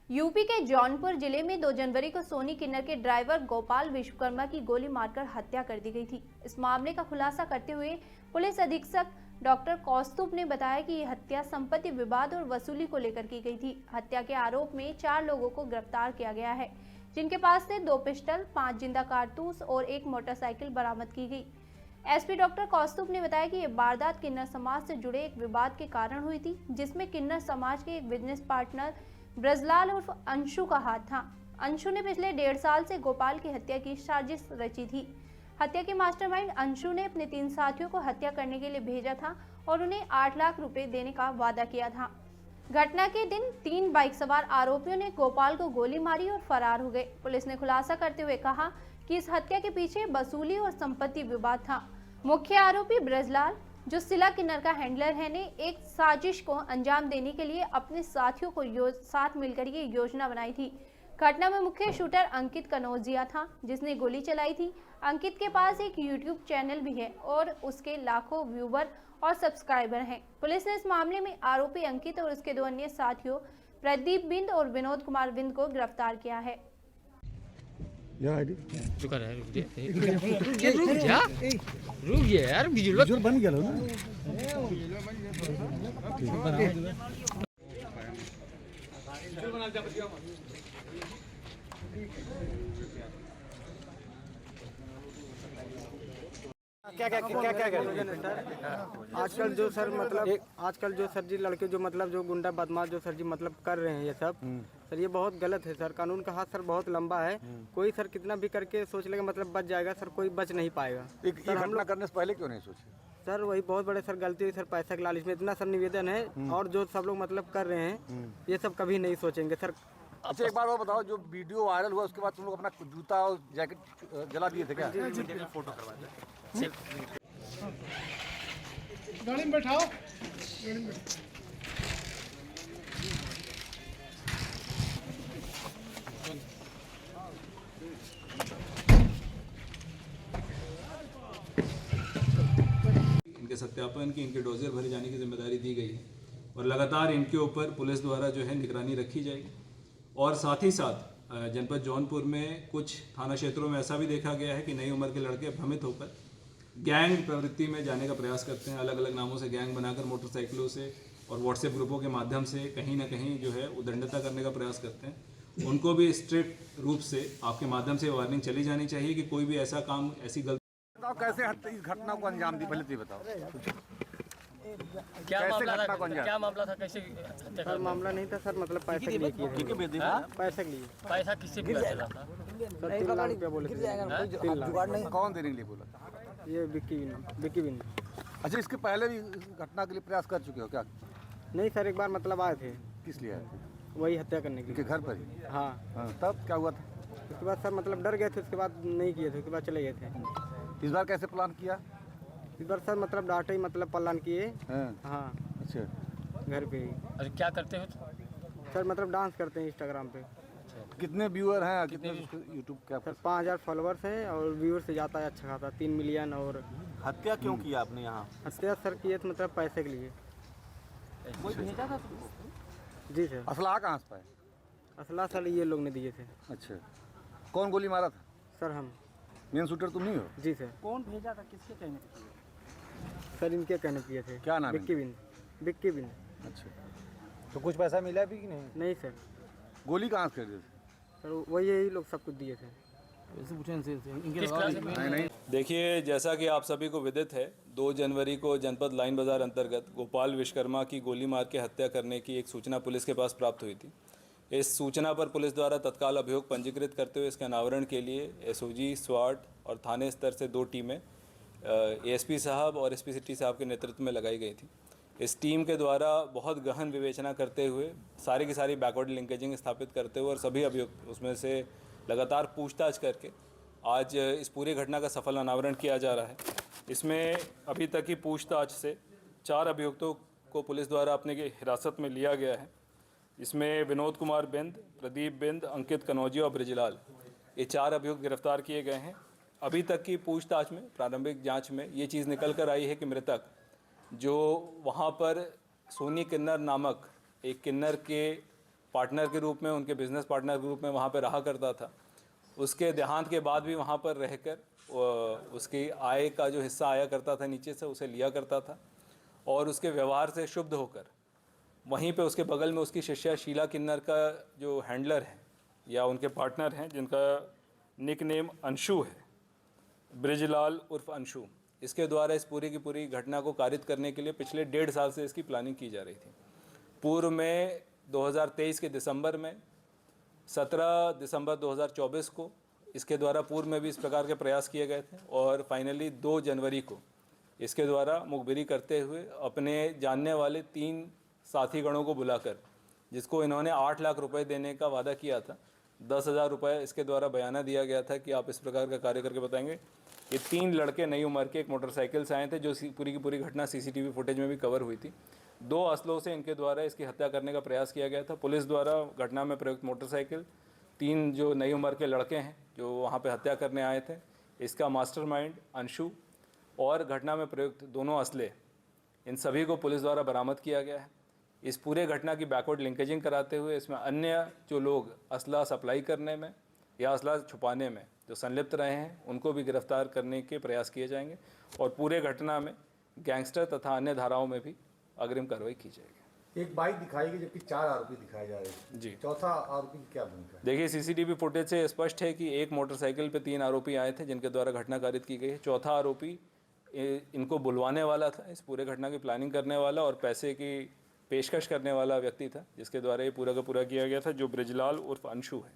UP के जौनपुर जिले में 2 जनवरी को सोनी किन्नर के ड्राइवर गोपाल विश्वकर्मा की गोली मारकर हत्या कर दी गई थी। इस मामले का खुलासा करते हुए पुलिस अधीक्षक डॉक्टर कौस्तुभ ने बताया कि यह हत्या संपत्ति विवाद और वसूली को लेकर की गई थी। हत्या के आरोप में 4 लोगों को गिरफ्तार किया गया है, जिनके पास से 2 पिस्टल, 5 जिंदा कारतूस और 1 मोटरसाइकिल बरामद की गई। एसपी डॉक्टर कौस्तुभ ने बताया कि यह वारदात किन्नर समाज से जुड़े एक विवाद के कारण हुई थी, जिसमें किन्नर समाज के एक बिजनेस पार्टनर ब्रजलाल उर्फ अंशु का हाथ था। अंशु ने पिछले 1.5 साल से गोपाल की हत्या की साजिश रची थी। हत्या के मास्टरमाइंड अंशु ने अपने 3 साथियों को हत्या करने के लिए भेजा था और उन्हें 8 लाख रुपए देने का वादा किया था। घटना के दिन 3 बाइक सवार आरोपियों ने गोपाल को गोली मारी और फरार हो गए। पुलिस ने खुलासा करते हुए कहा कि इस हत्या के पीछे वसूली और संपत्ति विवाद था। मुख्य आरोपी ब्रजलाल, जो सिला किन्नर का हैंडलर है, ने एक साजिश को अंजाम देने के लिए अपने साथियों को साथ मिलकर ये योजना बनाई थी। घटना में मुख्य शूटर अंकित कनौजिया था, जिसने गोली चलाई थी। अंकित के पास एक यूट्यूब चैनल भी है और उसके लाखों व्यूवर और सब्सक्राइबर हैं। पुलिस ने इस मामले में आरोपी अंकित और उसके 2 अन्य साथियों प्रदीप बिंद और विनोद कुमार बिंद को गिरफ्तार किया है। रुक गया यार, बिजुल बन गया ना। क्या आजकल जो सर मतलब आजकल जो सर जी लड़के जो मतलब जो गुंडा बदमाश जो सर जी मतलब कर रहे हैं ये सब सर, ये बहुत गलत है सर। कानून का हाथ सर बहुत लंबा है। कोई सर कितना भी करके सोच लेगा मतलब बच जाएगा सर, कोई बच नहीं पाएगा। सर हम लोग करने से पहले क्यों नहीं सोचे? सर वही बहुत बड़े सर गलती हुई सर, पैसा के लालच में। इतना सर निवेदन है और जो सब लोग मतलब कर रहे हैं ये सब कभी नहीं सोचेंगे सर। अच्छा एक बार वो बताओ, जो वीडियो वायरल हुआ उसके बाद तुम लोग अपना जूता और जैकेट जला दिए थे क्या? फोटो करवाते गाड़ी में बैठाओ, गाड़ी में इनके सत्यापन की, इनके डोजियर भरे जाने की जिम्मेदारी दी गई है और लगातार इनके ऊपर पुलिस द्वारा जो है निगरानी रखी जाएगी। और साथ ही साथ जनपद जौनपुर में कुछ थाना क्षेत्रों में ऐसा भी देखा गया है कि नई उम्र के लड़के भ्रमित होकर गैंग प्रवृत्ति में जाने का प्रयास करते हैं। अलग अलग नामों से गैंग बनाकर मोटरसाइकिलों से और व्हाट्सएप ग्रुपों के माध्यम से कहीं ना कहीं जो है उदंडता करने का प्रयास करते हैं। उनको भी स्ट्रिक्ट रूप से आपके माध्यम से वार्निंग चली जानी चाहिए कि कोई भी ऐसा काम, ऐसी गलती। बताओ कैसे इस घटना को अंजाम दी, पहले तो बताओ क्या मामला था? क्या क्या मामला था? कैसे? सर मामला नहीं था सर, मतलब पैसे के लिए किए थे। पैसे के लिए। पैसा किससे मिला था? सर 3 लाख रुपया बोले थे। 3 लाख। कौन देने के लिए बोला? ये विक्की बिन। अच्छा, इसके पहले भी घटना के लिए प्रयास कर चुके हो क्या? नहीं सर, एक बार मतलब आए थे। किस लिए आए थे? वही हत्या करने के लिए। घर पर ही? हाँ। तब क्या हुआ था? उसके बाद सर मतलब डर गए थे, उसके बाद नहीं किए थे, उसके बाद चले गए थे। इस बार कैसे प्लान किया? इस बार सर मतलब डांटे ही मतलब प्लान किए। हाँ। अच्छा, घर पे ही। अरे क्या करते हो? सर मतलब डांस करते हैं इंस्टाग्राम पे। कितने व्यूअर हैं, कितने यूट्यूब क्या? सर 5000 फॉलोअर्स हैं और व्यूअर से जाता है अच्छा खासा 3 मिलियन। और हत्या क्यों किया आपने यहाँ? हत्या सर किए थे मतलब पैसे के लिए। कोई भेजा था? जी सर। असला कहाँ से पाए? असला सर ये लोग ने दिए थे। अच्छा, कौन गोली मारा था? सर हम। मेन शूटर तुम नहीं हो? जी सर। कौन भेजा था? किसके कहने पे? सर इनके कहने किए थे। क्या नाम है? विक्की बिन। अच्छा, तो कुछ पैसा मिला भी कि नहीं? नहीं सर। गोली कहाँ से खरीदे थे? सर वही यही लोग सब कुछ दिए थे। नहीं। देखिए, जैसा कि आप सभी को विदित है, 2 जनवरी को जनपद लाइन बाजार अंतर्गत गोपाल विश्वकर्मा की गोली मार के हत्या करने की एक सूचना पुलिस के पास प्राप्त हुई थी। इस सूचना पर पुलिस द्वारा तत्काल अभियोग पंजीकृत करते हुए इसके अनावरण के लिए एसओजी, स्वाट और थाने स्तर से 2 टीमें एएसपी साहब और एसपी सिटी साहब के नेतृत्व में लगाई गई थी। इस टीम के द्वारा बहुत गहन विवेचना करते हुए सारी की सारी बैकवर्ड लिंकेजिंग स्थापित करते हुए और सभी अभियुक्त उसमें से लगातार पूछताछ करके आज इस पूरी घटना का सफल अनावरण किया जा रहा है। इसमें अभी तक की पूछताछ से 4 अभियुक्तों को पुलिस द्वारा अपने की हिरासत में लिया गया है। इसमें विनोद कुमार बिंद, प्रदीप बिंद, अंकित कनौजिया और ब्रजलाल, ये 4 अभियुक्त गिरफ्तार किए गए हैं। अभी तक की पूछताछ में, प्रारंभिक जांच में ये चीज़ निकल कर आई है कि मृतक जो वहाँ पर सोनी किन्नर नामक एक किन्नर के पार्टनर के रूप में, उनके बिजनेस पार्टनर के रूप में वहाँ पर रहा करता था। उसके देहांत के बाद भी वहाँ पर रहकर उसकी आय का जो हिस्सा आया करता था नीचे से, उसे लिया करता था। और उसके व्यवहार से शुद्ध होकर वहीं पे उसके बगल में उसकी शिष्या शीला किन्नर का जो हैंडलर है या उनके पार्टनर हैं, जिनका निक नेम अंशु है, ब्रिजलाल उर्फ अंशु, इसके द्वारा इस पूरी की पूरी घटना को कारित करने के लिए पिछले 1.5 साल से इसकी प्लानिंग की जा रही थी। पूर्व में 2023 के दिसंबर में, 17 दिसंबर 2024 को इसके द्वारा पूर्व में भी इस प्रकार के प्रयास किए गए थे और फाइनली 2 जनवरी को इसके द्वारा मुखबिरी करते हुए अपने जानने वाले 3 साथी गणों को बुलाकर, जिसको इन्होंने 8 लाख रुपए देने का वादा किया था, 10,000 रुपये इसके द्वारा बयाना दिया गया था कि आप इस प्रकार का कार्य करके बताएंगे। ये 3 लड़के नई उम्र के एक मोटरसाइकिल से आए थे, जो पूरी की पूरी घटना सीसीटीवी फुटेज में भी कवर हुई थी। 2 असलों से इनके द्वारा इसकी हत्या करने का प्रयास किया गया था। पुलिस द्वारा घटना में प्रयुक्त मोटरसाइकिल, 3 जो नई उम्र के लड़के हैं जो वहाँ पे हत्या करने आए थे, इसका मास्टरमाइंड अंशु और घटना में प्रयुक्त दोनों असले, इन सभी को पुलिस द्वारा बरामद किया गया है। इस पूरे घटना की बैकवर्ड लिंकेजिंग कराते हुए इसमें अन्य जो लोग असला सप्लाई करने में या असला छुपाने में जो संलिप्त रहे हैं, उनको भी गिरफ्तार करने के प्रयास किए जाएंगे और पूरे घटना में गैंगस्टर तथा अन्य धाराओं में भी अग्रिम कार्रवाई की जाएगी। एक बाइक दिखाई गई जबकि 4 आरोपी दिखाए जा रहे हैं। जी। चौथा आरोपी की क्या भूमिका है? देखिए, सीसीटीवी फुटेज से स्पष्ट है कि एक मोटरसाइकिल पे 3 आरोपी आए थे जिनके द्वारा घटना कारित की गई है। चौथा आरोपी इनको बुलवाने वाला था, इस पूरे घटना की प्लानिंग करने वाला और पैसे की पेशकश करने वाला व्यक्ति था, जिसके द्वारा ये पूरा का पूरा किया गया था, जो ब्रिजलाल उर्फ अंशु है,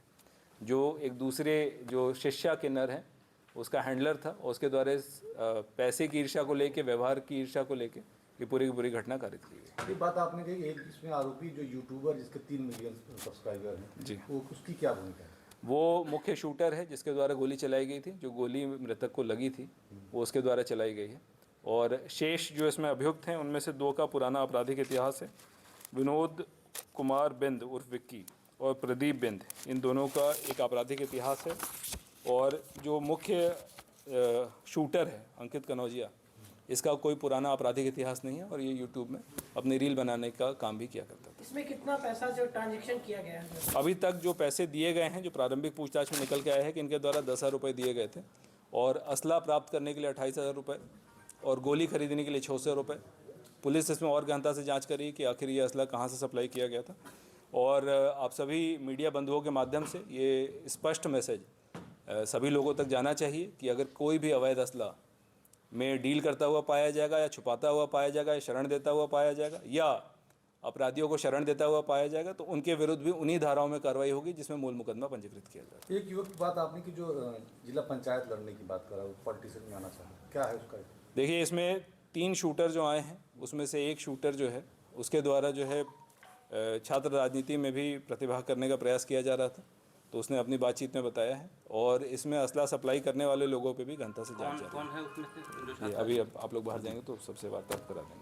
जो एक दूसरे जो शिष्या किन्नर है उसका हैंडलर था। और उसके द्वारा इस पैसे की ईर्ष्या को लेके, व्यवहार की ईर्ष्या को लेके ये पूरी की पूरी घटना कारित की गई। ये बात आपने कही, एक इसमें आरोपी जो यूट्यूबर जिसके 3 मिलियन सब्सक्राइबर हैं, जी, वो उसकी क्या भूमिका है? वो मुख्य शूटर है जिसके द्वारा गोली चलाई गई थी। जो गोली मृतक को लगी थी वो उसके द्वारा चलाई गई है। और शेष जो इसमें अभियुक्त हैं उनमें से 2 का पुराना आपराधिक इतिहास है। विनोद कुमार बिंद उर्फ विक्की और प्रदीप बिंद, इन दोनों का एक आपराधिक इतिहास है। और जो मुख्य शूटर है अंकित कनौजिया, इसका कोई पुराना आपराधिक इतिहास नहीं है और ये यूट्यूब में अपनी रील बनाने का काम भी किया करता था। इसमें कितना पैसा जो ट्रांजैक्शन किया गया है? अभी तक जो पैसे दिए गए हैं, जो प्रारंभिक पूछताछ में निकल के आया है कि इनके द्वारा 10,000 रुपये दिए गए थे और असला प्राप्त करने के लिए 28,000 रुपये और गोली खरीदने के लिए 600 रुपये। पुलिस इसमें और गहनता से जांच करी कि आखिर ये असला कहाँ से सप्लाई किया गया था। और आप सभी मीडिया बंधुओं के माध्यम से ये स्पष्ट मैसेज सभी लोगों तक जाना चाहिए कि अगर कोई भी अवैध असला में डील करता हुआ पाया जाएगा या छुपाता हुआ पाया जाएगा या शरण देता हुआ पाया जाएगा या अपराधियों को शरण देता हुआ पाया जाएगा, तो उनके विरुद्ध भी उन्हीं धाराओं में कार्रवाई होगी जिसमें मूल मुकदमा पंजीकृत किया जाएगा। एक युवक की बात आपने की जो जिला पंचायत लड़ने की बात करा, वो पॉलिटिशियन में आना चाहता, क्या है उसका? देखिए, इसमें 3 शूटर जो आए हैं उसमें से एक शूटर जो है उसके द्वारा जो है छात्र राजनीति में भी प्रतिभाग करने का प्रयास किया जा रहा था, तो उसने अपनी बातचीत में बताया है। और इसमें असला सप्लाई करने वाले लोगों पे भी गहनता से जांच जारी है। अभी अब आप लोग बाहर जाएंगे तो सबसे वार्तालाप करा देंगे।